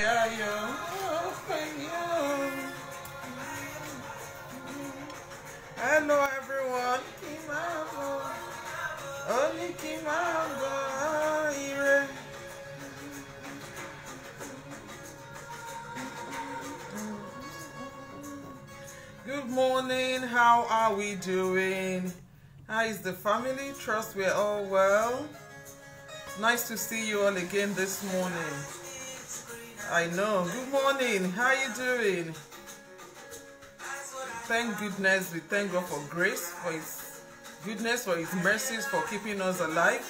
Hello everyone. Good morning. How are we doing? How is the family? Trust we're all well. Nice to see you all again this morning. I know. Good morning. How you doing? Thank goodness. We thank God for grace, for His goodness, for His mercies, for keeping us alive.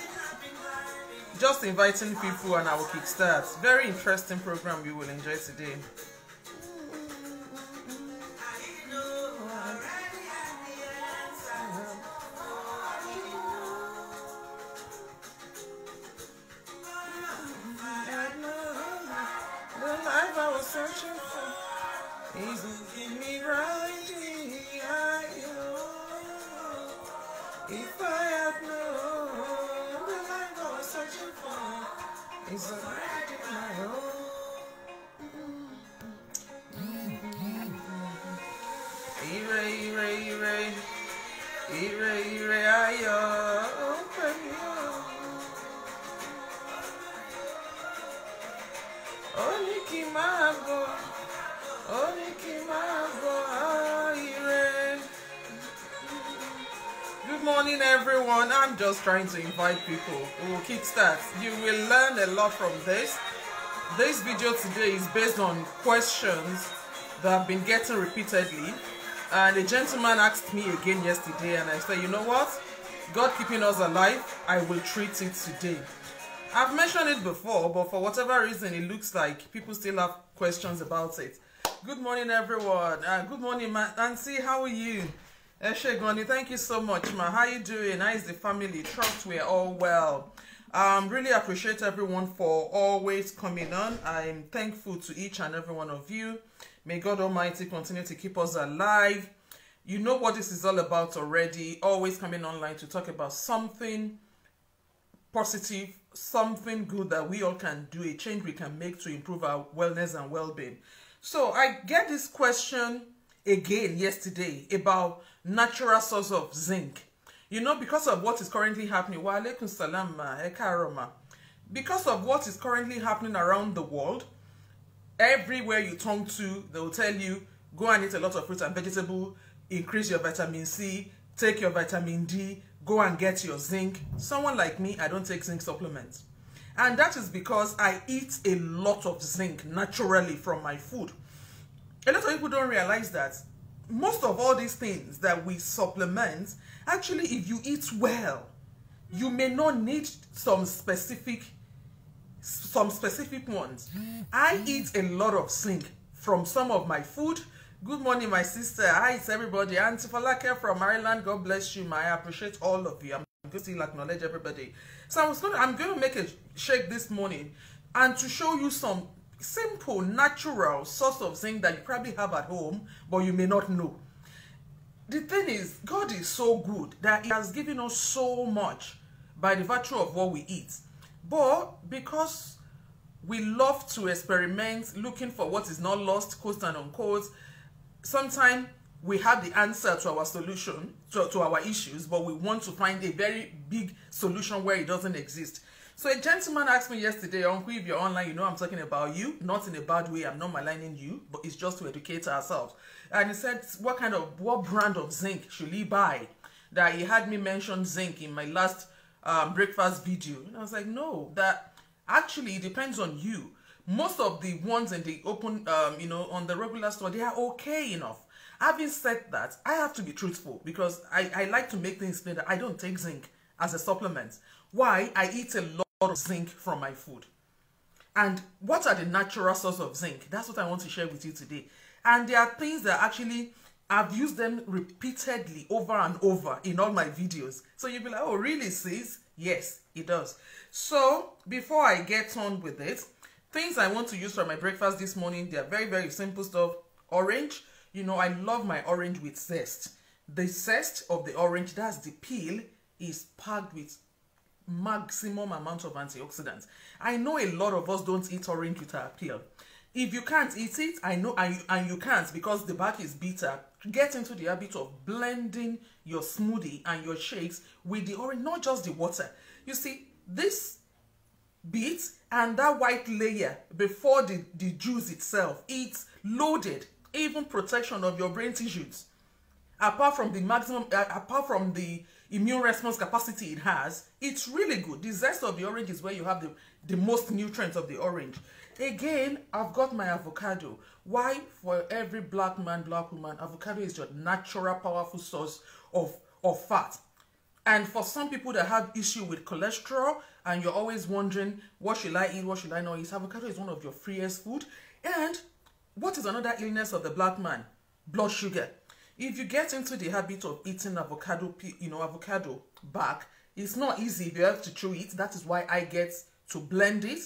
Just inviting people and our kickstart. Very interesting program we will enjoy today. Searching for, He's looking me right here. If I had known the life I was searching for is already my own. Good morning everyone. I'm just trying to invite people. We will kickstart. You will learn a lot from this. This video today is based on questions that I've been getting repeatedly, and a gentleman asked me again yesterday, and I said, you know what, God keeping us alive, I will treat it today. I've mentioned it before, but for whatever reason it looks like people still have questions about it. Good morning everyone. Good morning Nancy, how are you? Eshegoni, thank you so much, ma. How you doing? How is the family? Trust we're all well. Really appreciate everyone for always coming on. I'm thankful to each and every one of you. May God Almighty continue to keep us alive. You know what this is all about already. Always coming online to talk about something positive, something good that we all can do, a change we can make to improve our wellness and well-being. So I get this question again yesterday about natural source of zinc. You know, because of what is currently happening, wa alaikum salam, because of what is currently happening around the world, everywhere you turn to, they will tell you, go and eat a lot of fruits and vegetables, increase your vitamin C, take your vitamin D, go and get your zinc. Someone like me, I don't take zinc supplements. And that is because I eat a lot of zinc naturally from my food. A lot of people don't realize that most of all these things that we supplement, actually, if you eat well, you may not need some specific ones. I eat a lot of zinc from some of my food. Good morning, my sister. Hi, it's everybody. Auntie Falake from Ireland. God bless you, I appreciate all of you. I'm going to acknowledge everybody. So I'm going to make a shake this morning and to show you some simple, natural source of zinc that you probably have at home, but you may not know. The thing is, God is so good that He has given us so much by the virtue of what we eat. But because we love to experiment, looking for what is not lost, quote and unquote, sometimes we have the answer to our solution, to our issues, but we want to find a very big solution where it doesn't exist. So a gentleman asked me yesterday, Uncle, if you're online, you know I'm talking about you, not in a bad way, I'm not maligning you, but it's just to educate ourselves. And he said, what brand of zinc should he buy? That he had me mention zinc in my last breakfast video. And I was like, no, that actually it depends on you. Most of the ones in the open, on the regular store, they are okay enough. Having said that, I have to be truthful because I like to make things clear that I don't take zinc as a supplement. Why? I eat a lot of zinc from my food. And what are the natural sources of zinc? That's what I want to share with you today. And there are things that actually I've used them repeatedly over and over in all my videos. So you'll be like, oh really, sis? Yes, it does. So before I get on with it, things I want to use for my breakfast this morning, they are very, very simple stuff. Orange, you know, I love my orange with zest. The zest of the orange, that's the peel, is packed with maximum amount of antioxidants. I know a lot of us don't eat orange with our peel. If you can't eat it, I know, and you can't because the bark is bitter, get into the habit of blending your smoothie and your shakes with the orange, not just the water. You see, this bit and that white layer before the juice itself, it's loaded, even protection of your brain tissues. Apart from the immune response capacity it has, it's really good. The zest of the orange is where you have the most nutrients of the orange. Again, I've got my avocado. Why? For every black man, black woman, avocado is your natural, powerful source of fat. And for some people that have issue with cholesterol and you're always wondering, what should I eat, what should I not eat? Avocado is one of your freest food. And what is another illness of the black man? Blood sugar. If you get into the habit of eating avocado, avocado bark, it's not easy if you have to chew it. That is why I get to blend it.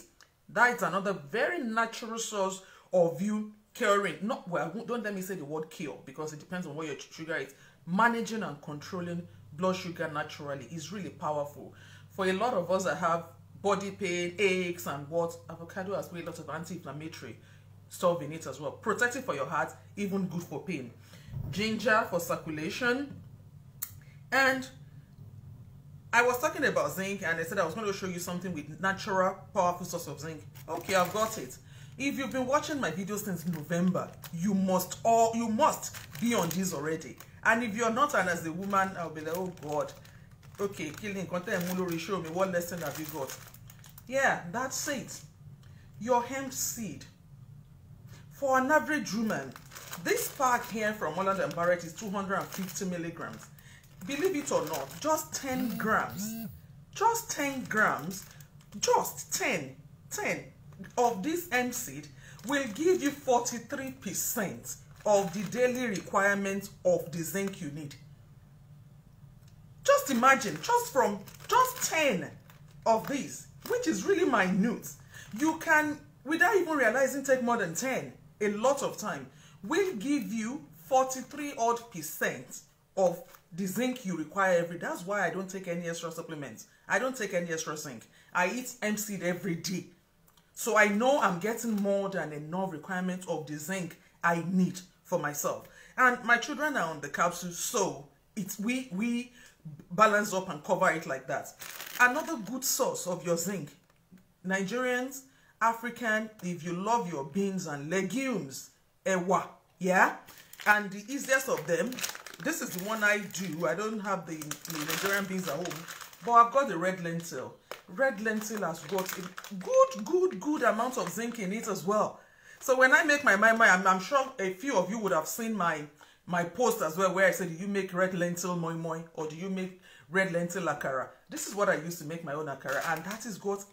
That is another very natural source of you curing. Don't let me say the word cure because it depends on what your sugar is. Managing and controlling blood sugar naturally is really powerful. For a lot of us that have body pain, aches, and what, avocado has a lot of anti-inflammatory stuff in it as well. Protective for your heart, even good for pain. Ginger for circulation. And I was talking about zinc and I said I was going to show you something with natural powerful source of zinc. Okay, I've got it. If you've been watching my videos since November, you must be on this already. And if you're not, and as a woman, I'll be like, oh God, okay, killing content mulori, show me what lesson have you got. Yeah, that's it. Your hemp seed. For an average woman, this pack here from Holland & Barrett is 250 milligrams. Believe it or not, just 10 grams, just 10 grams, just 10 of this hemp seed will give you 43% of the daily requirement of the zinc you need. Just imagine, just 10 of these, which is really minute, you can, without even realizing, take more than 10 a lot of time, will give you 43% of the zinc you require every day. That's why I don't take any extra supplements. I don't take any extra zinc. I eat hemp seed every day. So I know I'm getting more than enough requirement of the zinc I need for myself. And my children are on the capsule, so we balance up and cover it like that. Another good source of your zinc, Nigerians, African, if you love your beans and legumes, ewa, yeah? And the easiest of them, this is the one I do. I don't have the Nigerian beans at home, but I've got the red lentil. Red lentil has got a good amount of zinc in it as well. So when I make my I'm sure a few of you would have seen my post as well, where I said, do you make red lentil moi moi or do you make red lentil akara? This is what I used to make my own akara, and that is got,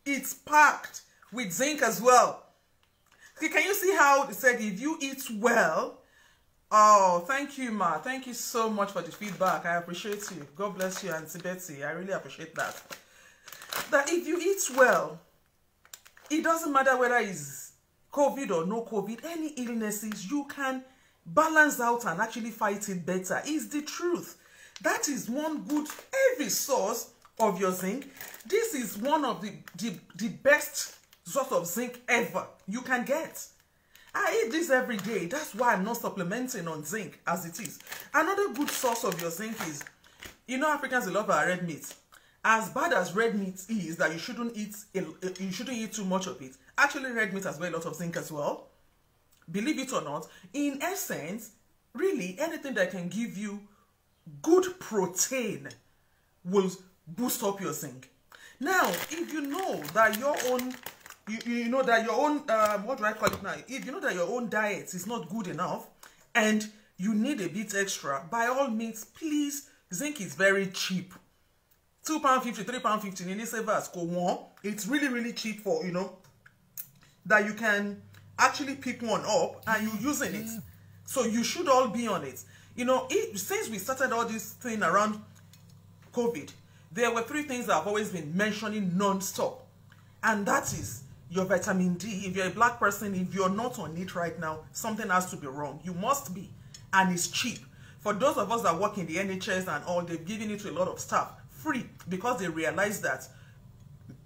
it's packed with zinc as well. See, can you see how it said if you eat well? Oh, thank you, Ma. Thank you so much for the feedback. I appreciate you. God bless you, Auntie Betsy. I really appreciate that. That if you eat well, it doesn't matter whether it's COVID or no COVID, any illnesses, you can balance out and actually fight it better. It's the truth. That is one good, every source of your zinc. This is one of the best source of zinc ever you can get. I eat this every day. That's why I'm not supplementing on zinc as it is. Another good source of your zinc is, you know, Africans love our red meat. As bad as red meat is, that you shouldn't eat too much of it. Actually, red meat has got a lot of zinc as well. Believe it or not, in essence, really anything that can give you good protein will boost up your zinc. Now, if you know that your own, you know that your own, what do I call it now? If you know that your own diet is not good enough and you need a bit extra, by all means, please, zinc is very cheap. £2.50, £3.50 in this. It's really cheap for, you know, that you can actually pick one up and you're using it. So you should all be on it. You know, since we started all this thing around COVID, there were 3 things that I've always been mentioning non-stop. And that is your vitamin D. If you're a black person, if you're not on it right now, something has to be wrong. You must be. And it's cheap. For those of us that work in the NHS and all, they've given it to a lot of staff free because they realize that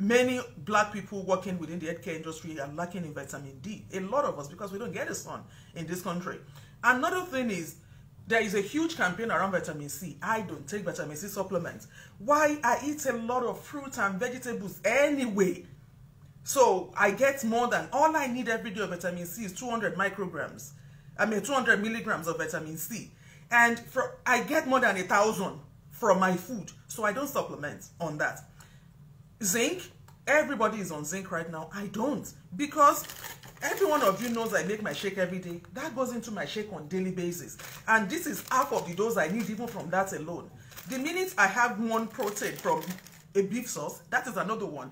many black people working within the healthcare industry are lacking in vitamin D. A lot of us, because we don't get the sun in this country. Another thing is, there is a huge campaign around vitamin C. I don't take vitamin C supplements. Why? I eat a lot of fruit and vegetables anyway. So I get more than, all I need every day of vitamin C is 200 micrograms. 200 milligrams of vitamin C. And I get more than 1,000 from my food. So I don't supplement on that. Zinc, everybody is on zinc right now. I don't, because every one of you knows I make my shake every day. That goes into my shake on daily basis. And this is half of the dose I need even from that alone. The minute I have one protein from a beef sauce, that is another one.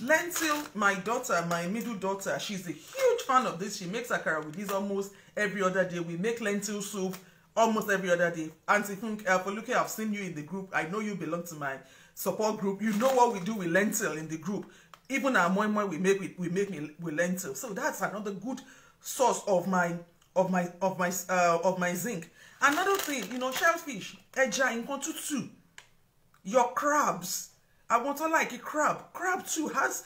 Lentil, my daughter, my middle daughter, she's a huge fan of this. She makes akara with this almost every other day. We make lentil soup almost every other day. Auntie Foluke, I've seen you in the group. I know you belong to my support group. You know what we do with lentil in the group. Even our moi moi we make with lentil. So that's another good source of my zinc. Another thing, you know, shellfish, eja in tutu, your crabs. I want to like a crab. Crab too has,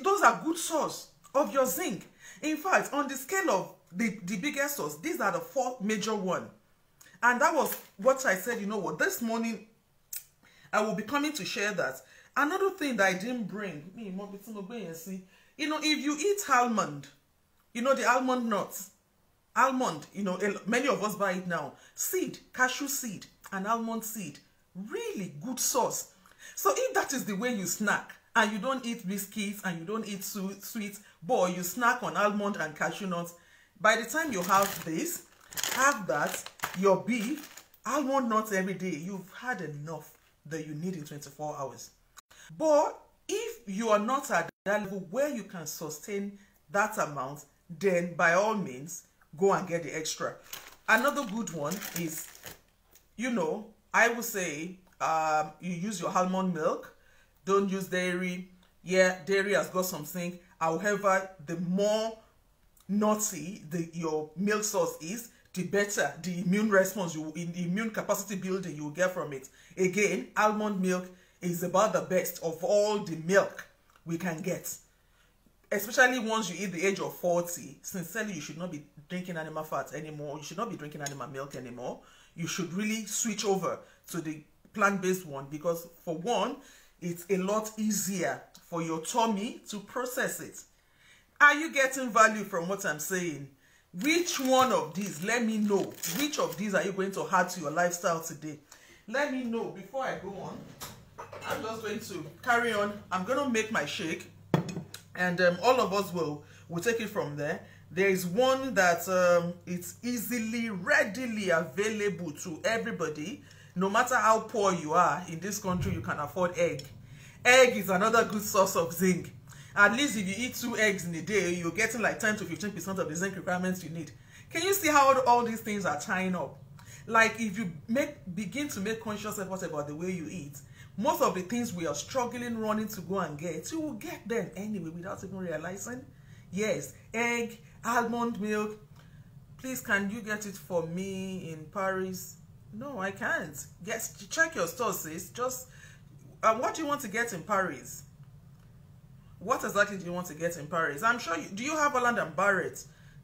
those are good source of your zinc. In fact, on the scale of the biggest source, these are the 4 major ones. And that was what I said, you know what, this morning I will be coming to share that. Another thing that I didn't bring, you know, if you eat almond, you know, the almond nuts, almond, you know, many of us buy it now, seed, cashew seed, and almond seed, really good source. So if that is the way you snack, and you don't eat biscuits, and you don't eat sweets, but you snack on almond and cashew nuts, by the time you have this, have that, your beef, almond nuts every day, you've had enough that you need in 24 hours. But if you are not at that level where you can sustain that amount, then by all means, go and get the extra. Another good one is, you know, I would say you use your almond milk. Don't use dairy. Yeah, dairy has got some zinc. However, the more nutty your milk source is, the better the immune response, the immune capacity building you will get from it. Again, almond milk is about the best of all the milk we can get. Especially once you hit the age of 40, sincerely, you should not be drinking animal fat anymore. You should not be drinking animal milk anymore. You should really switch over to the plant-based one, because for one, it's a lot easier for your tummy to process it. Are you getting value from what I'm saying? Which one of these, let me know, which of these are you going to add to your lifestyle today? Let me know. Before I go on, I'm just going to carry on. I'm going to make my shake, and all of us will take it from there. There is one that it's easily, readily available to everybody. No matter how poor you are in this country, you can afford egg. Egg is another good source of zinc. At least if you eat 2 eggs in a day, you're getting like 10 to 15% of the zinc requirements you need. Can you see how all these things are tying up? Like, if you begin to make conscious effort about the way you eat, most of the things we are struggling running to go and get, you will get them anyway without even realizing. Yes, egg, almond milk. Please, can you get it for me in Paris? No, I can't. Yes, check your stores, sis. Just what do you want to get in Paris? What exactly do you want to get in Paris? I'm sure do you have Holland and Barrett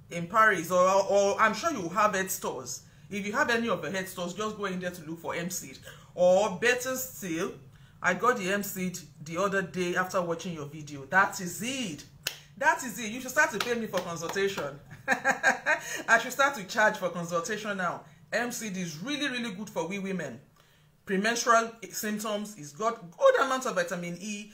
in Paris, or I'm sure you have head stores. If you have any of the head stores, just go in there to look for M-Seed. Or better still, I got the M-Seed the other day after watching your video. That is it. That is it. You should start to pay me for consultation. I should start to charge for consultation now. M-Seed is really, really good for we women. Premenstrual symptoms, it's got good amount of vitamin E,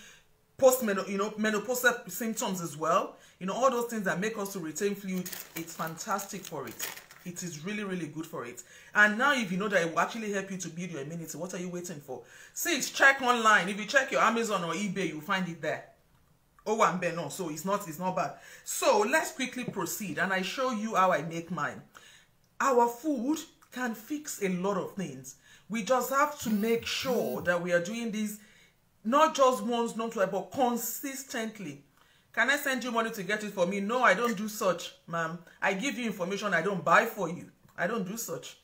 menopausal symptoms as well. You know, all those things that make us to retain fluid, it's fantastic for it. It is really, really good for it. And now if you know that it will actually help you to build your immunity, what are you waiting for? 6, check online. If you check your Amazon or eBay, you'll find it there. Oh, and Ben, no, so it's not bad. So let's quickly proceed, and I show you how I make mine. Our food can fix a lot of things. We just have to make sure that we are doing this not just once, not twice, but consistently. Can I send you money to get it for me? No, I don't do such, ma'am. I give you information, I don't buy for you. I don't do such.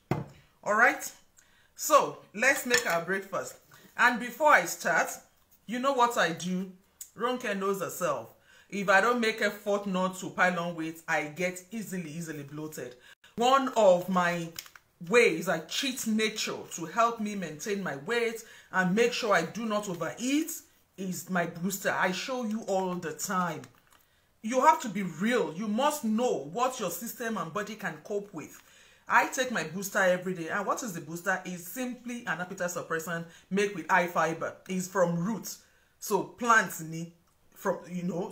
All right? So, let's make our breakfast. And before I start, you know what I do? Ronke knows herself. If I don't make effort not to pile on weight, I get easily bloated. One of my ways I cheat nature to help me maintain my weight and make sure I do not overeat is my booster. I show you all the time. You have to be real. You must know what your system and body can cope with. I take my booster every day. And what is the booster? It's simply an appetite suppressant made with high fiber. It's from roots. So plants need from,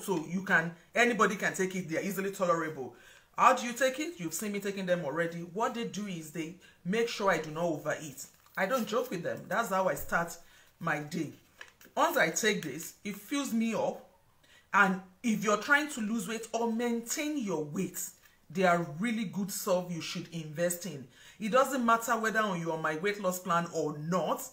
so you can, anybody can take it. They're easily tolerable. How do you take it? You've seen me taking them already. What they do is they make sure I do not overeat. I don't joke with them. That's how I start my day. Once I take this, it fills me up. And if you're trying to lose weight or maintain your weight, they are really good stuff you should invest in. It doesn't matter whether you're on my weight loss plan or not.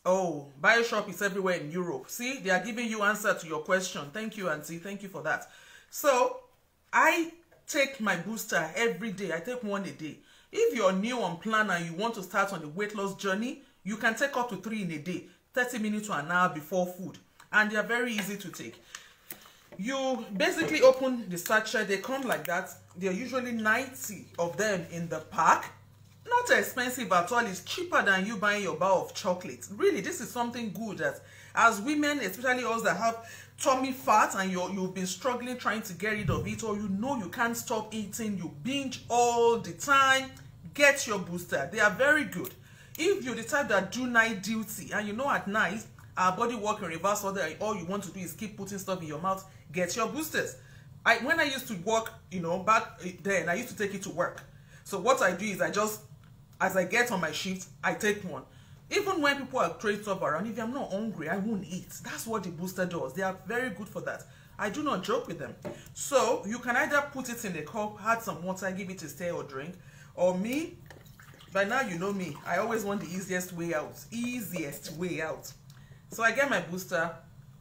Oh, BioShop is everywhere in Europe. See, they are giving you answer to your question. Thank you, Auntie. Thank you for that. So, I take my booster every day. I take one a day. If you're new on plan and you want to start on the weight loss journey, you can take up to 3 in a day, 30 minutes to an hour before food. And they are very easy to take. You basically open the sachet. They come like that. There are usually 90 of them in the pack. Not expensive at all. It's cheaper than you buying your bar of chocolate. Really, this is something good that as women, especially us that have tummy fat and you've been struggling trying to get rid of it, or you can't stop eating, you binge all the time, get your booster. They are very good. If you're the type that do night duty and at night our body work in reverse order, all you want to do is keep putting stuff in your mouth, get your boosters. When I used to work, back then, I used to take it to work. So what I do is as I get on my shift, I take one. Even when people are throwing stuff around, if I'm not hungry, I won't eat. That's what the booster does. They are very good for that. I do not joke with them. So you can either put it in a cup, add some water, give it a stir or drink. Or me, by now you know me, I always want the easiest way out. Easiest way out. So I get my booster.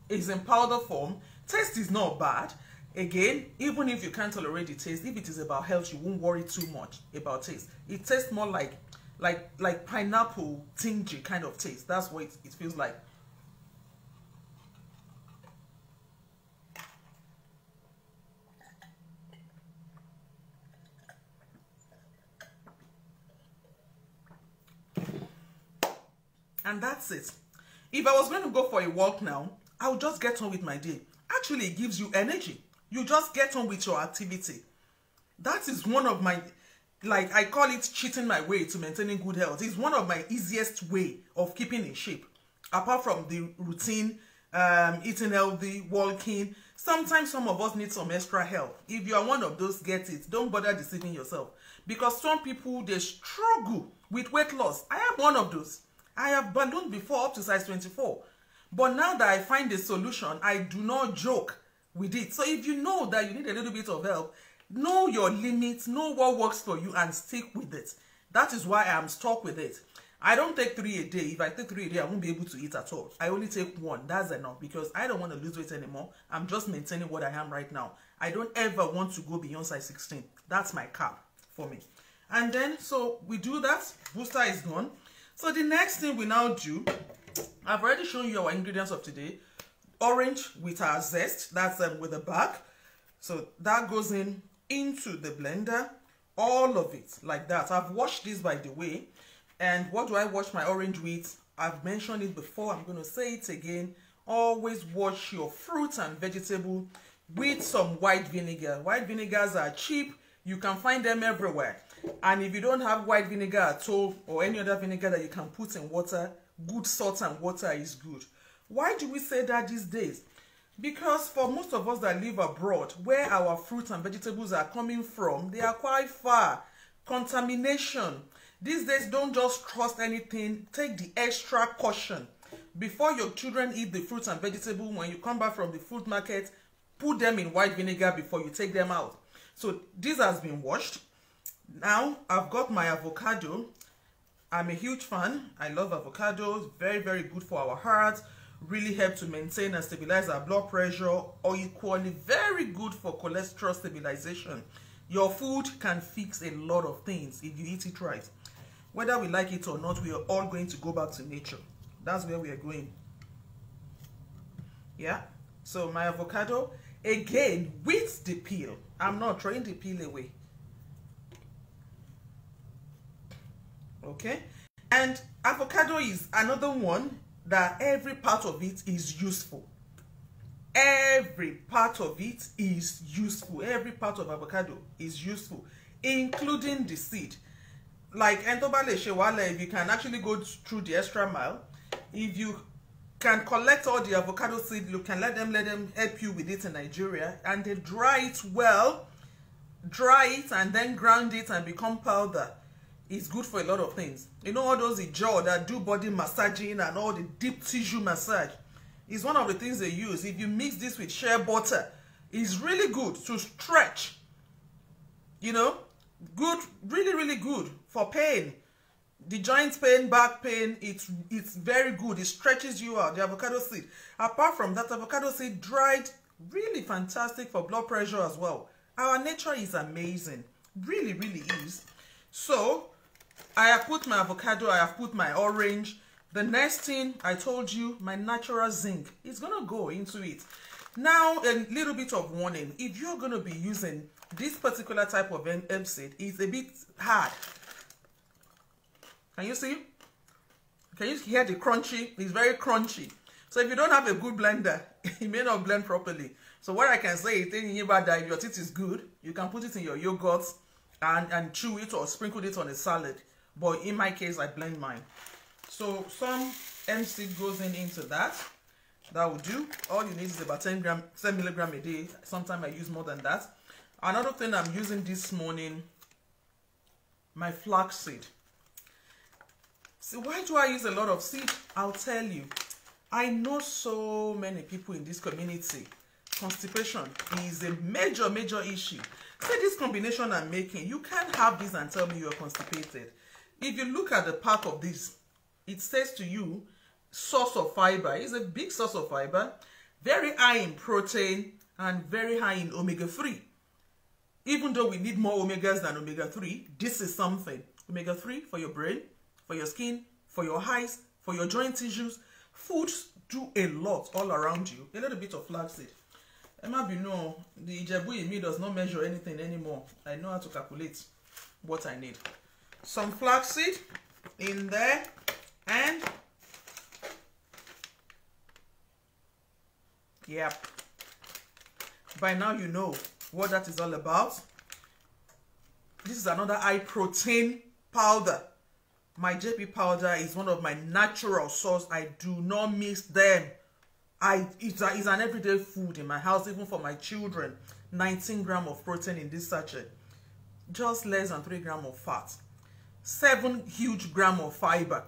It's in powder form. Taste is not bad. Again, even if you can't tolerate the taste, if it is about health, you won't worry too much about taste. It tastes more like pineapple tingy kind of taste. That's what it feels like. And that's it. If I was going to go for a walk now, I would just get on with my day. Actually, it gives you energy. You just get on with your activity. That is one of my, I call it cheating my way to maintaining good health. It's one of my easiest way of keeping in shape. Apart from the routine, eating healthy, walking. Sometimes some of us need some extra help. If you are one of those, get it. Don't bother deceiving yourself. Because some people, they struggle with weight loss. I am one of those. I have ballooned before up to size 24. But now that I find a solution, I do not joke with it. So if you know that you need a little bit of help, know your limits, know what works for you, and stick with it. That is why I'm stuck with it. I don't take 3 a day. If I take 3 a day, I won't be able to eat at all. I only take 1. That's enough because I don't want to lose weight anymore. I'm just maintaining what I am right now. I don't ever want to go beyond size 16. That's my cap for me. And then, so we do that. Booster is gone. So the next thing we now do, I've already shown you our ingredients of today. Orange with our zest, that's with the back. So that goes into the blender, all of it like that. I've washed this, by the way. And what do I wash my orange with? I've mentioned it before, I'm going to say it again. Always wash your fruits and vegetable with some white vinegar. White vinegars are cheap. You can find them everywhere. And if you don't have white vinegar at all, or any other vinegar that you can put in water, good salt and water is good. Why do we say that these days? Because for most of us that live abroad, where our fruits and vegetables are coming from, they are quite far. Contamination. These days, don't just trust anything. Take the extra caution. Before your children eat the fruits and vegetables, when you come back from the food market, put them in white vinegar before you take them out. So this has been washed. Now, I've got my avocado. I'm a huge fan. I love avocados. Very, very good for our heart. Really help to maintain and stabilize our blood pressure. Or equally very good for cholesterol stabilization. Your food can fix a lot of things if you eat it right. Whether we like it or not, we are all going to go back to nature. That's where we are going. Yeah. So my avocado, again, with the peel. I'm not throwing the peel away. Okay. And avocado is another one that every part of it is useful. Every part of it is useful. Every part of avocado is useful, including the seed. Like if you can actually go through the extra mile, if you can collect all the avocado seed, you can let them help you with it in Nigeria, and they dry it well, and then ground it and become powder. It's good for a lot of things. You know, all those jaw that do body massaging and all the deep tissue massage is one of the things they use. If you mix this with shea butter, it's really good to stretch. You know, good, really, really good for pain. The joint pain, back pain, it's very good. It stretches you out, the avocado seed. Apart from that, avocado seed dried, really fantastic for blood pressure as well. Our nature is amazing. Really, really is. So, I have put my avocado, I have put my orange. The next thing I told you, my natural zinc, is going to go into it. Now, a little bit of warning. If you're going to be using this particular type of hemp seed, it's a bit hard. Can you see? Can you hear the crunchy? It's very crunchy. So if you don't have a good blender, it may not blend properly. So what I can say is, if your teeth is good, you can put it in your yogurt and chew it or sprinkle it on a salad. But in my case, I blend mine. So some hemp seed goes into that. That will do. All you need is about 10 milligram a day. Sometimes I use more than that. Another thing I'm using this morning, my flax seed. So why do I use a lot of seed? I'll tell you. I know so many people in this community. Constipation is a major, major issue. See this combination I'm making. You can't have this and tell me you're constipated. If you look at the pack of this, it says to you, source of fiber. It's a big source of fiber, very high in protein and very high in omega-3. Even though we need more omegas than omega-3, this is something. Omega-3 for your brain, for your skin, for your eyes, for your joint tissues. Foods do a lot all around you. A little bit of flaxseed. Emma, you know, the Ijebu in me does not measure anything anymore. I know how to calculate what I need. Some flaxseed in there, and yep, by now you know what that is all about. This is another high protein powder. My JP powder is one of my natural source. I do not mix them. It's an everyday food in my house, even for my children. 19 grams of protein in this sachet. Just less than 3 grams of fat. 7 huge grams of fiber.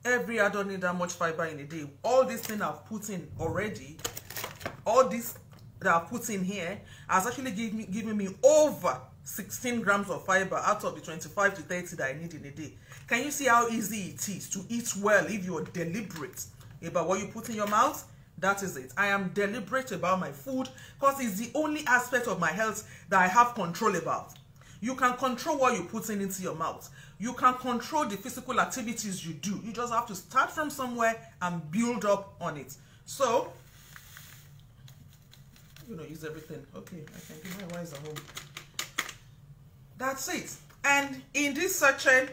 I don't need that much fiber in a day. All these things I've put in already, all this that I've put in here has actually given me over 16 grams of fiber out of the 25 to 30 that I need in a day. Can you see how easy it is to eat well if you're deliberate about what you put in your mouth? That is it. I am deliberate about my food because it's the only aspect of my health that I have control about. You can control what you put into your mouth. You can control the physical activities you do. You just have to start from somewhere and build up on it. So, I'm going to use everything. Okay, I can give my wives at home. That's it. And in this sachet,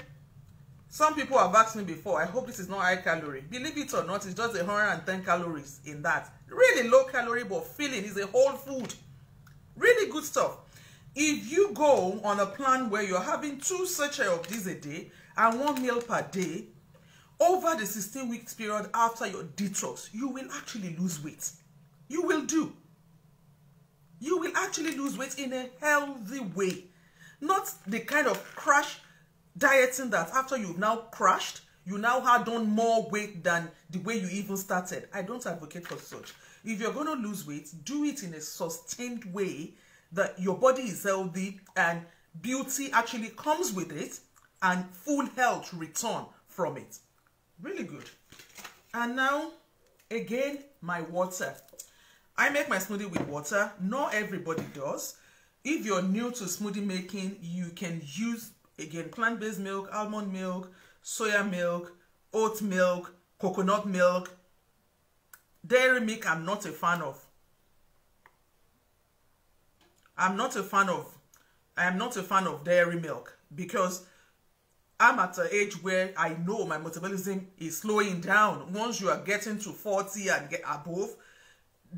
some people have asked me before, I hope this is not high calorie. Believe it or not, it's just 110 calories in that. Really low calorie, but filling. Is a whole food. Really good stuff. If you go on a plan where you're having 2 sachets of this a day and 1 meal per day, over the 16 weeks period after your detox, you will actually lose weight. You will do. You will actually lose weight in a healthy way. Not the kind of crash dieting that after you've now crashed, you now had on more weight than the way you even started. I don't advocate for such. If you're going to lose weight, do it in a sustained way that your body is healthy and beauty actually comes with it and full health return from it. Really good. And now, again, my water. I make my smoothie with water. Not everybody does. If you're new to smoothie making, you can use, again, plant-based milk, almond milk, soya milk, oat milk, coconut milk. Dairy milk, I'm not a fan of. I am not a fan of dairy milk because I'm at an age where I know my metabolism is slowing down. Once you are getting to 40 and get above,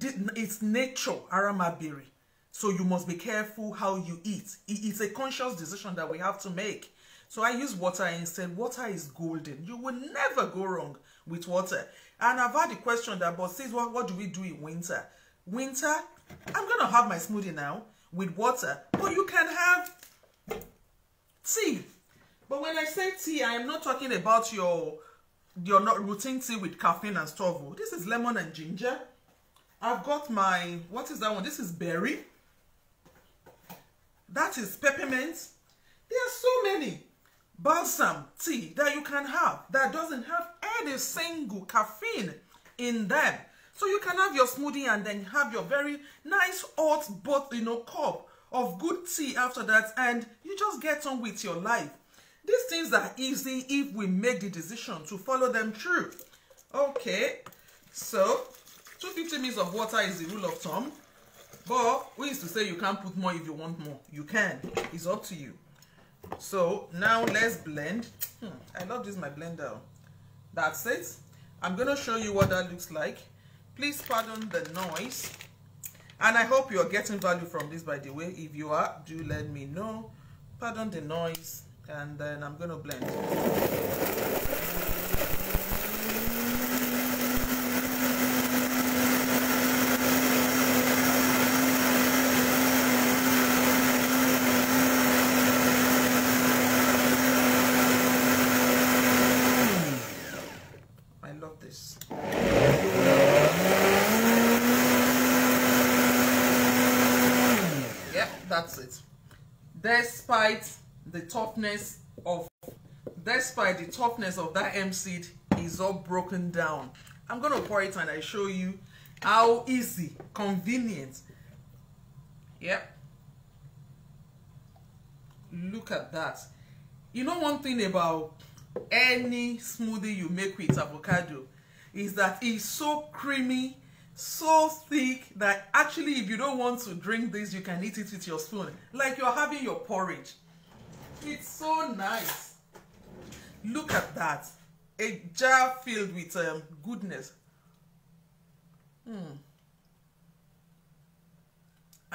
it's nature, aramabiri. So you must be careful how you eat. It's a conscious decision that we have to make. So I use water instead. Water is golden. You will never go wrong with water. And I've had the question that, but sis, what do we do in winter? Winter, I'm going to have my smoothie now with water. But you can have tea. But when I say tea, I am not talking about your not routine tea with caffeine and stuff. This is lemon and ginger. I've got my, what is that one? This is berry. That is peppermint. There are so many balsam tea that you can have that doesn't have any single caffeine in them. So you can have your smoothie and then have your very nice hot cup of good tea after that, and you just get on with your life. These things are easy if we make the decision to follow them through. Okay, so 250 ml of water is the rule of thumb. But we used to say you can't put more if you want more. You can. It's up to you. So now let's blend. I love this, my blender. That's it. I'm going to show you what that looks like. Please pardon the noise. And I hope you're getting value from this, by the way. If you are, do let me know. Pardon the noise. And then I'm going to blend. That's it. Despite the toughness of that hemp seed is all broken down, I'm gonna pour it and I show you how easy, convenient. Yep. Look at that. You know, one thing about any smoothie you make with avocado is that it's so creamy, so thick that actually if you don't want to drink this, you can eat it with your spoon like you're having your porridge. It's so nice. Look at that. A jar filled with goodness. And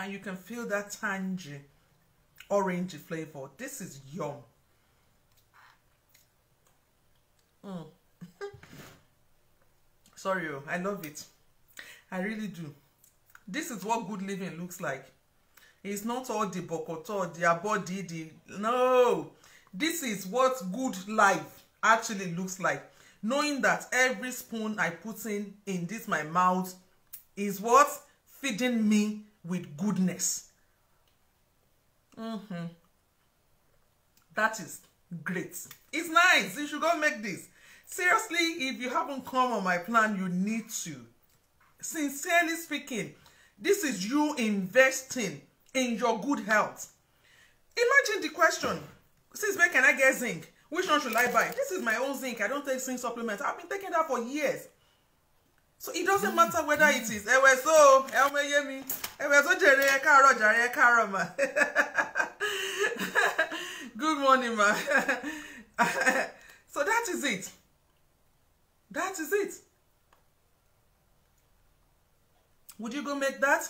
you can feel that tangy orange flavor. This is yum. Sorry, I love it. I really do. This is what good living looks like. It's not all the bokoto, the body, no. This is what good life actually looks like. Knowing that every spoon I put in this my mouth is what feeding me with goodness. That is great. It's nice. You should go make this. Seriously, if you haven't come on my plan, you need to. Sincerely speaking, this is you investing in your good health. Imagine the question, sis, where can I get zinc? Which one should I buy? This is my own zinc. I don't take zinc supplements. I've been taking that for years. So it doesn't matter whether it is. Good morning, ma. So that is it. That is it. Would you go make that?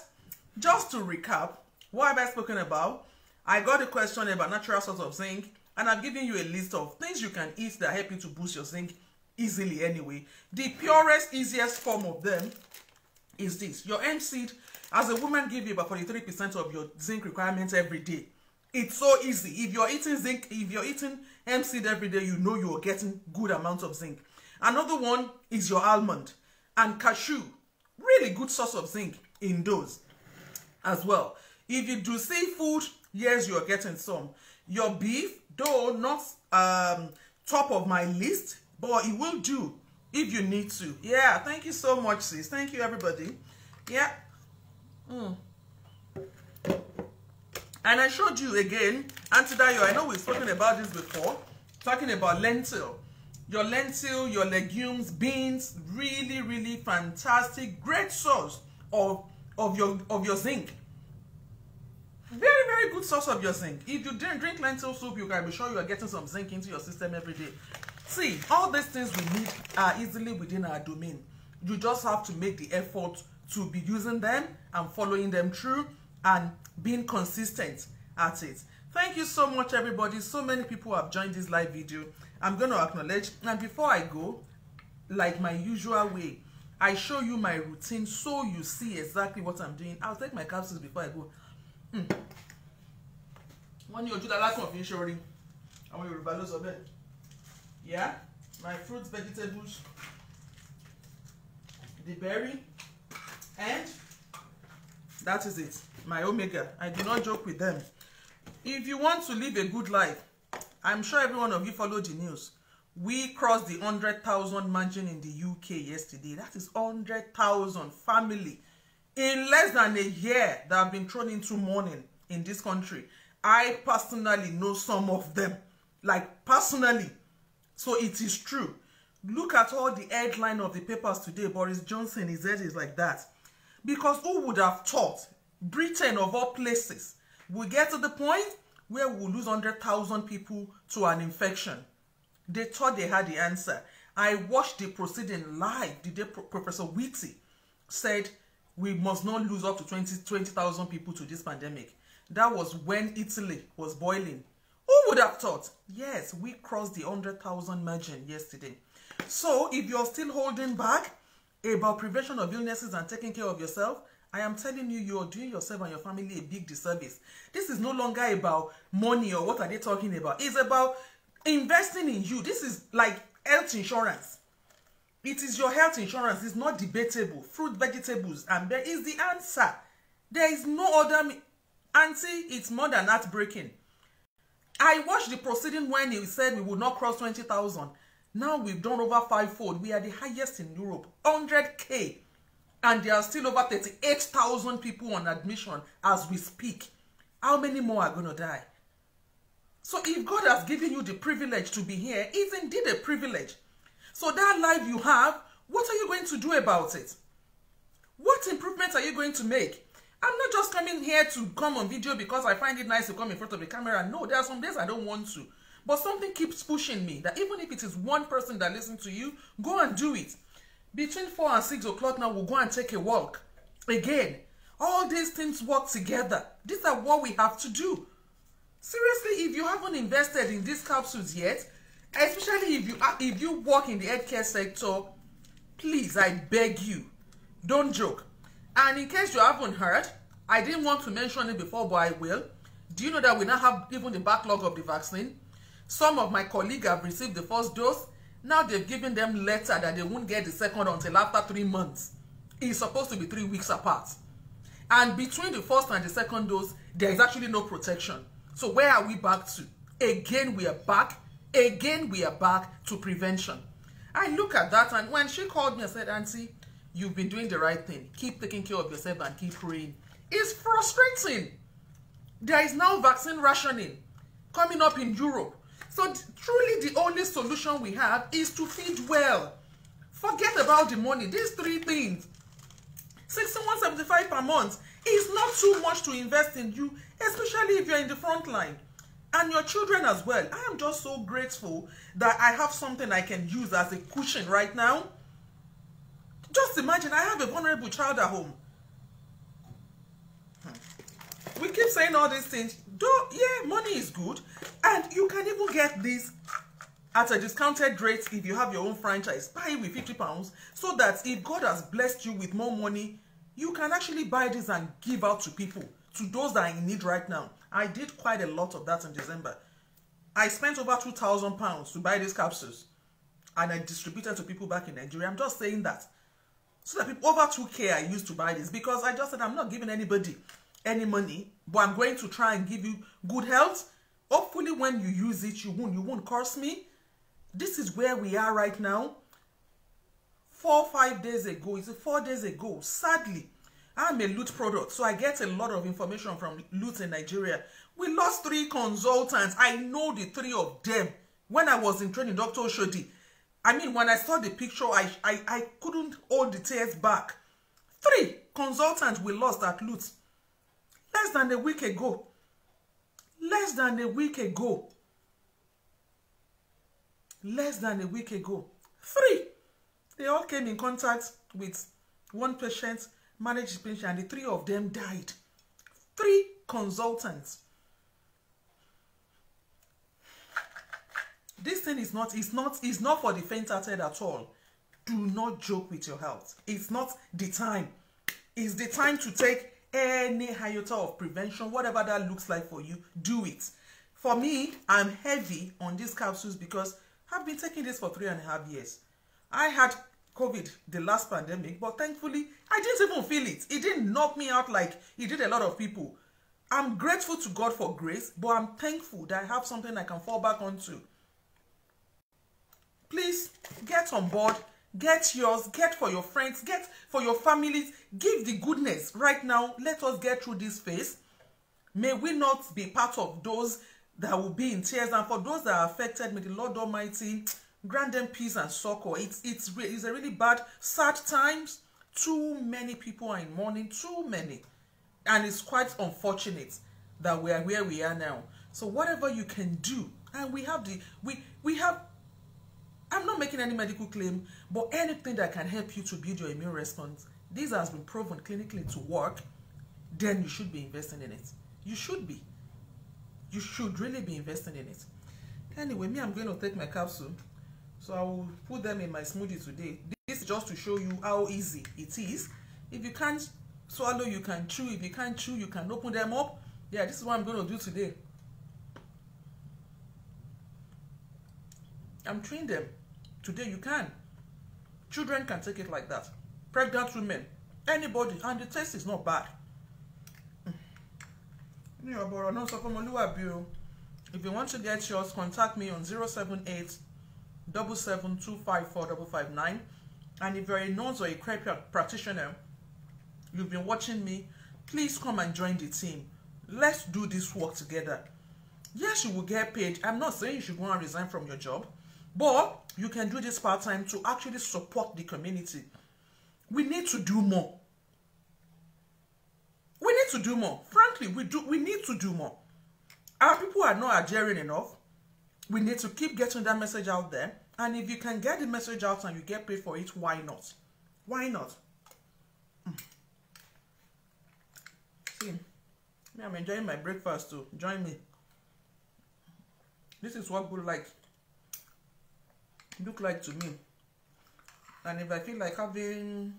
Just to recap, what have I spoken about? I got a question about natural source of zinc, and I've given you a list of things you can eat that help you to boost your zinc easily anyway. The purest, easiest form of them is this. Your hemp seed, as a woman, give you about 43% of your zinc requirements every day. It's so easy. If you're eating zinc, if you're eating hemp seed every day, you know you're getting good amounts of zinc. Another one is your almond and cashew. Really good source of zinc in those as well. If you do seafood, yes, you're getting some. Your beef, though not top of my list, but it will do if you need to. Yeah, thank you so much, sis. Thank you, everybody. Yeah. And I showed you again, antidio. I know we've spoken about this before, talking about lentil. your lentil, your legumes, beans, really, really fantastic, great source of your zinc. Very, very good source of your zinc. If you drink lentil soup, you can be sure you are getting some zinc into your system every day. See, all these things we need are easily within our domain. You just have to make the effort to be using them and following them through and being consistent at it. Thank you so much, everybody. So many people have joined this live video. I'm going to acknowledge, and before I go, like my usual way, I show you my routine so you see exactly what I'm doing. I'll take my capsules before I go. When you do the last one, ensuring I want you to balance a bit. Yeah, my fruits, vegetables, the berry, and that is it. My omega. I do not joke with them. If you want to live a good life, I'm sure every one of you followed the news. We crossed the 100,000 margin in the UK yesterday. That is 100,000 family in less than a year that have been thrown into mourning in this country. I personally know some of them, like personally. So it is true. Look at all the headline of the papers today. Boris Johnson, his head is like that. Because who would have thought Britain, of all places, will get to the point where we'll lose 100,000 people to an infection? They thought they had the answer. I watched the proceeding live the day Professor Whitty said we must not lose up to 20,000 people to this pandemic. That was when Italy was boiling. Who would have thought? Yes, we crossed the 100,000 margin yesterday. So if you're still holding back about prevention of illnesses and taking care of yourself, I am telling you, you're doing yourself and your family a big disservice. This is no longer about money or what are they talking about. It's about investing in you. This is like health insurance. It is your health insurance. It's not debatable. Fruit, vegetables, and there is the answer. There is no other. Auntie, it's more than heartbreaking. I watched the proceeding when he said we would not cross 20,000. Now we've done over fivefold. We are the highest in Europe, 100K. And there are still over 38,000 people on admission as we speak. How many more are going to die? So if God has given you the privilege to be here, it's indeed a privilege. So that life you have, what are you going to do about it? What improvements are you going to make? I'm not just coming here to come on video because I find it nice to come in front of the camera. No, there are some days I don't want to. But something keeps pushing me that even if it is one person that listens to you, go and do it. Between 4 and 6 o'clock now, we'll go and take a walk. Again, all these things work together. These are what we have to do. Seriously, if you haven't invested in these capsules yet, especially if you work in the healthcare sector, please, I beg you, don't joke. And in case you haven't heard, I didn't want to mention it before, but I will. Do you know that we now have even the backlog of the vaccine? Some of my colleagues have received the first dose. Now they've given them letter that they won't get the second until after 3 months. It's supposed to be 3 weeks apart. And between the first and the second dose, there is actually no protection. So where are we back to? Again, we are back. Again, we are back to prevention. I look at that, and when she called me and said, Auntie, you've been doing the right thing. Keep taking care of yourself and keep praying. It's frustrating. There is now vaccine rationing coming up in Europe. So truly the only solution we have is to feed well. Forget about the money. These 3 things. 61.75 per month is not too much to invest in you, especially if you're in the front line. And your children as well. I am just so grateful that I have something I can use as a cushion right now. Just imagine, I have a vulnerable child at home. We keep saying all these things. Yeah, money is good. And you can even get this at a discounted rate if you have your own franchise. Buy it with £50 so that if God has blessed you with more money, you can actually buy this and give out to people, to those that are in need right now. I did quite a lot of that in December. I spent over £2,000 to buy these capsules. And I distributed to people back in Nigeria. I'm just saying that. So that people, over 2K I used to buy this, because I just said I'm not giving anybody any money, but I'm going to try and give you good health. Hopefully when you use it, you won't curse me. This is where we are right now. 4 or 5 days ago, is it 4 days ago? Sadly, I'm a Loot product, so I get a lot of information from Loot in Nigeria. We lost 3 consultants. I know the 3 of them. When I was in training, Dr. Oshodi, I mean, when I saw the picture, I couldn't hold the tears back. 3 consultants we lost at Lutz less than a week ago. Less than a week ago. Less than a week ago. 3. They all came in contact with one patient, managed the patient, and the 3 of them died. 3 consultants. This thing is not for the faint-hearted at all. Do not joke with your health. It's not the time. It's the time to take any iota of prevention, whatever that looks like for you, do it. For me, I'm heavy on these capsules because I've been taking this for 3.5 years. I had COVID the last pandemic, but thankfully, I didn't even feel it. It didn't knock me out like it did a lot of people. I'm grateful to God for grace, but I'm thankful that I have something I can fall back onto. Please get on board, get yours, get for your friends, get for your families, give the goodness. Right now, let us get through this phase. May we not be part of those that will be in tears, and for those that are affected, may the Lord Almighty grant them peace and succor. It's a really bad, sad times. Too many people are in mourning, too many. And it's quite unfortunate that we are where we are now. So whatever you can do, and we have I'm not making any medical claim, but anything that can help you to build your immune response, this has been proven clinically to work, then you should be investing in it. You should be. You should really be investing in it. Anyway, me, I'm going to take my capsule. So I will put them in my smoothie today. This is just to show you how easy it is. If you can't swallow, you can chew. If you can't chew, you can open them up. Yeah, this is what I'm going to do today. I'm chewing them. Today you can. Children can take it like that. Pregnant women, anybody, and the taste is not bad. If you want to get yours, contact me on 078 77254 And if you're a nurse or a care practitioner, you've been watching me, please come and join the team. Let's do this work together. Yes, you will get paid. I'm not saying you should go and resign from your job, but you can do this part-time to actually support the community. We need to do more. We need to do more. Frankly, we need to do more. Our people are not adhering enough. We need to keep getting that message out there. And if you can get the message out and you get paid for it, why not? Why not? See, me, I'm enjoying my breakfast too. Join me. This is what good look like to me. And if I feel like having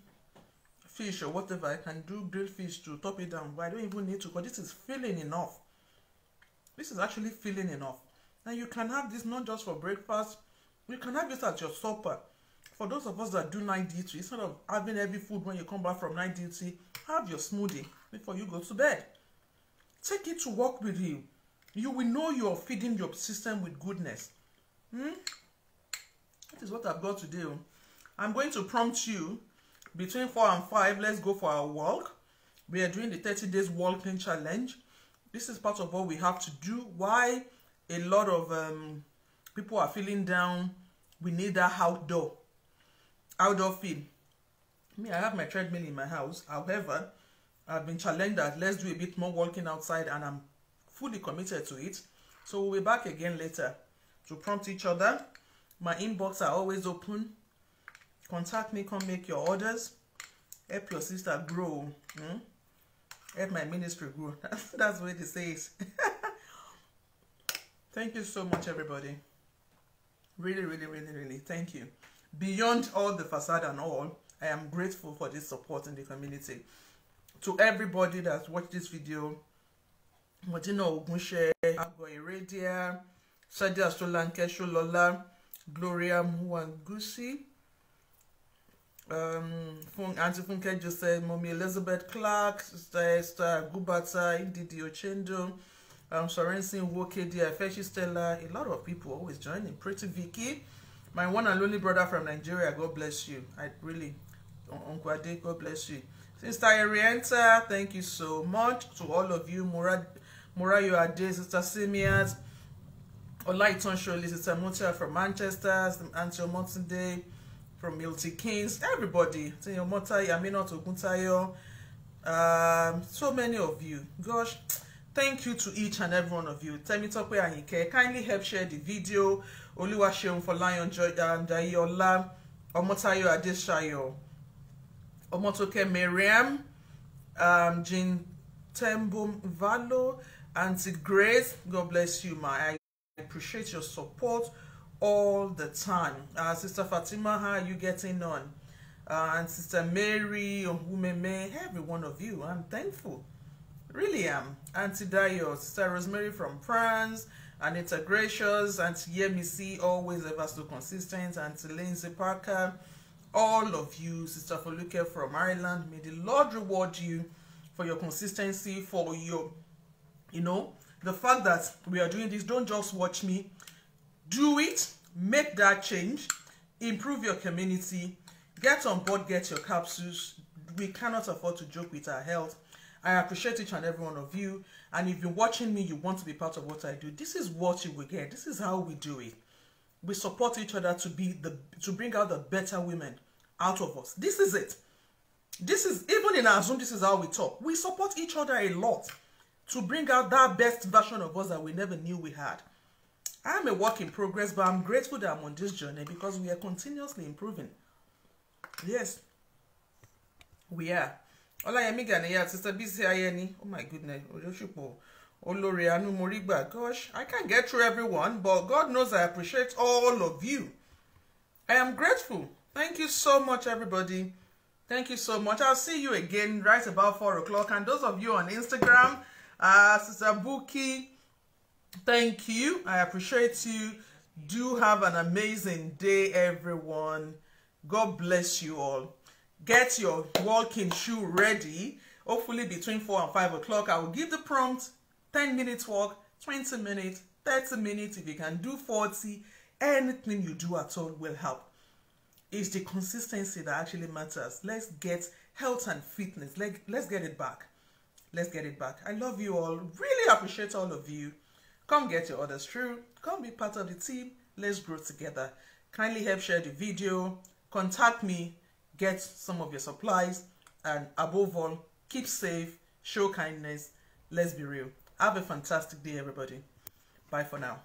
fish or whatever, I can do grilled fish to top it down. But I don't even need to, because this is filling enough. This is actually filling enough. And you can have this not just for breakfast. You can have this at your supper. For those of us that do night duty, instead of having heavy food when you come back from night duty, have your smoothie before you go to bed. Take it to work with you. You will know you're feeding your system with goodness. That is what I've got to do. I'm going to prompt you between 4 and 5. Let's go for our walk. We are doing the 30 days walking challenge. This is part of what we have to do. Why a lot of people are feeling down. We need that outdoor feel. Me, I have my treadmill in my house. However, I've been challenged that let's do a bit more walking outside, and I'm fully committed to it. So we'll be back again later to prompt each other. My inbox are always open. Contact me, come make your orders. Help your sister grow. Help my ministry grow. That's what it says. Thank you so much, everybody. Really, really, really, really, thank you. Beyond all the facade and all, I am grateful for this support in the community. To everybody that's watched this video, Modina Ogunse, Ago Iradia, Sadia Solanke Sholola, Gloria Mwangusi, Auntie Funke Joseph, Mommy Elizabeth Clark, Sister Esther Gubata, Indidi Ochendo, Sorensen Wokedi, Feshi Stella, a lot of people always joining. Pretty Vicky, my one and only brother from Nigeria, God bless you. I really, Uncle Ade, God bless you. Sister Arienta, thank you so much. To all of you, Murayo Ade, Sister Simiat, Olaiton Shirley, Sister Mutia from Manchester, Auntie Omotunde from Milton Keynes, everybody, Sister Mota, Yamina Tokuntayo, so many of you. Gosh, thank you to each and every one of you. Temi Tope Anyike, kindly help share the video. Oluwaseun for Lion Joy Dayola, Omotayo Adeshayo, Omotoke Miriam, Jean Tembum Valo, Auntie Grace, God bless you, I appreciate your support all the time. Sister Fatima, how are you getting on? And Sister Mary, Umeme, every one of you, I'm thankful. Really am. Auntie Dayo, Sister Rosemary from France, Anita Gracious, Auntie Yemisi, always ever so consistent, Auntie Lindsay Parker, all of you, Sister Foluke from Ireland, may the Lord reward you for your consistency, for your, the fact that we are doing this. Don't just watch me. Do it. Make that change. Improve your community. Get on board. Get your capsules. We cannot afford to joke with our health. I appreciate each and every one of you. And if you're watching me, you want to be part of what I do. This is what you will get. This is how we do it. We support each other to bring out the better women out of us. This is it. This is, even in our Zoom, this is how we talk. We support each other a lot to bring out that best version of us that we never knew we had. I'm a work in progress, but I'm grateful that I'm on this journey because we are continuously improving. Yes, we are. Olayemi Ghanaian, Sister Bisi Ayeni. Oh my goodness. Olori Anu Morigba. Gosh, I can't get through everyone, but God knows I appreciate all of you. I am grateful. Thank you so much, everybody. Thank you so much. I'll see you again right about 4 o'clock. And those of you on Instagram, Sister Buki, thank you. I appreciate you. Do have an amazing day, everyone. God bless you all. Get your walking shoe ready. Hopefully between 4 and 5 o'clock, I will give the prompt. 10 minutes walk, 20 minutes, 30 minutes. If you can do 40, anything you do at all will help. It's the consistency that actually matters. Let's get health and fitness. Let's get it back. Let's get it back. I love you all. Really appreciate all of you. Come get your orders through. Come be part of the team. Let's grow together. Kindly help share the video. Contact me. Get some of your supplies. And above all, keep safe. Show kindness. Let's be real. Have a fantastic day, everybody. Bye for now.